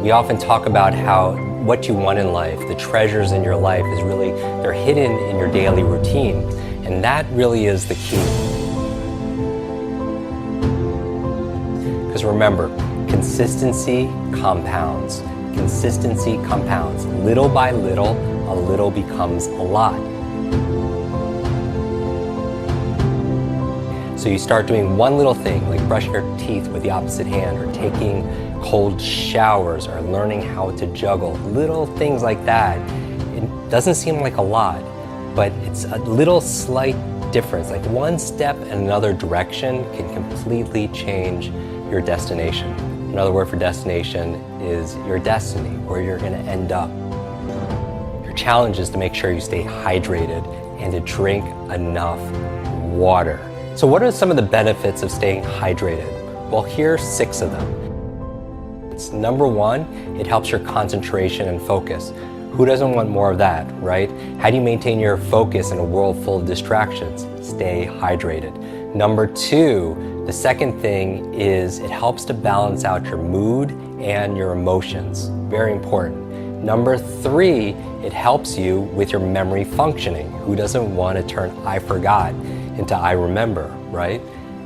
We often talk about how what you want in life, the treasures in your life, is really, they're hidden in your daily routine. And that really is the key. Because remember, consistency compounds. Consistency compounds. Little by little, a little becomes a lot. So you start doing one little thing, like brushing your teeth with the opposite hand, or taking cold showers, or learning how to juggle. Little things like that. It doesn't seem like a lot, but it's a little slight difference. Like one step in another direction can completely change your destination. Another word for destination is your destiny, where you're going to end up. Your challenge is to make sure you stay hydrated and to drink enough water. So what are some of the benefits of staying hydrated? Well, here's 6 of them. Number 1, it helps your concentration and focus. Who doesn't want more of that, right? How do you maintain your focus in a world full of distractions? Stay hydrated. Number 2, the second thing is it helps to balance out your mood and your emotions. Very important. Number 3, it helps you with your memory functioning. Who doesn't want to turn I forgot into I remember, right?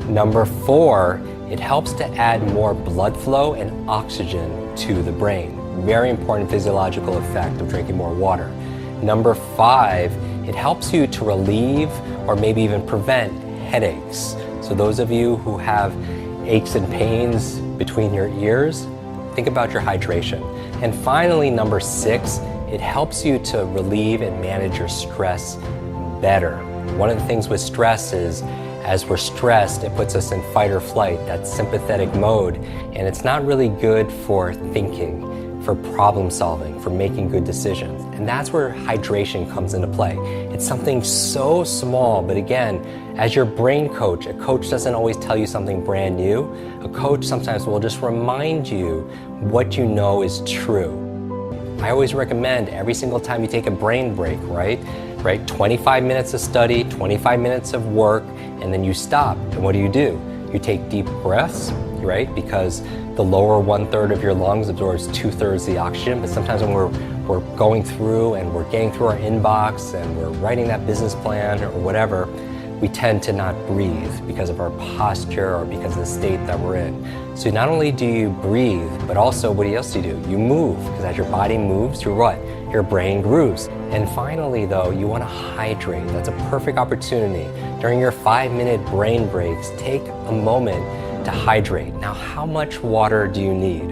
Number 4, it helps to add more blood flow and oxygen to the brain. Very important physiological effect of drinking more water. Number 5, it helps you to relieve or maybe even prevent headaches. So those of you who have aches and pains between your ears, think about your hydration. And finally, number 6, it helps you to relieve and manage your stress better. One of the things with stress is, as we're stressed, it puts us in fight or flight, that sympathetic mode, and it's not really good for thinking, for problem solving, for making good decisions. And that's where hydration comes into play. It's something so small, but again, as your brain coach, a coach doesn't always tell you something brand new. A coach sometimes will just remind you what you know is true. I always recommend every single time you take a brain break, right? 25 minutes of study, 25 minutes of work, and then you stop. And what do? You take deep breaths, right? Because the lower 1/3 of your lungs absorbs 2/3 the oxygen. But sometimes when we're going through and we're getting through our inbox and we're writing that business plan or whatever, we tend to not breathe because of our posture or because of the state that we're in. So not only do you breathe, but also what else do? You move, because as your body moves, your brain grooves. And finally though, you want to hydrate. That's a perfect opportunity. During your 5-minute brain breaks, take a moment to hydrate. Now, how much water do you need?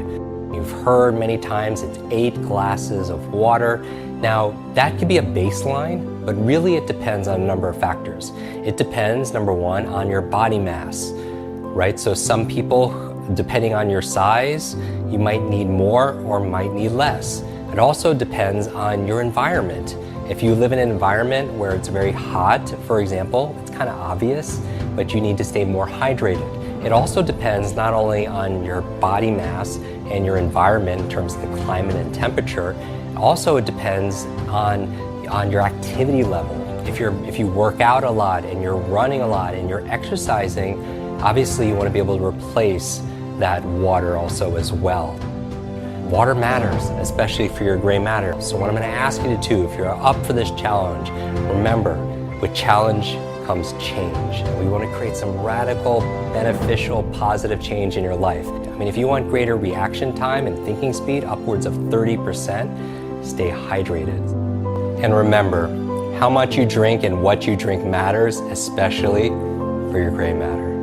You've heard many times it's 8 glasses of water. Now, that could be a baseline, but really it depends on a number of factors. It depends, number 1, on your body mass, right? So some people, depending on your size, you might need more or might need less. It also depends on your environment. If you live in an environment where it's very hot, for example, it's kind of obvious, but you need to stay more hydrated. It also depends not only on your body mass and your environment in terms of the climate and temperature, also it depends on your activity level. If you work out a lot and you're running a lot and you're exercising, obviously you want to be able to replace that water also as well. Water matters, especially for your gray matter. So what I'm going to ask you to do, if you're up for this challenge, remember, with challenge comes change. And we want to create some radical, beneficial, positive change in your life. I mean, if you want greater reaction time and thinking speed, upwards of 30%, stay hydrated. And remember, how much you drink and what you drink matters, especially for your gray matter.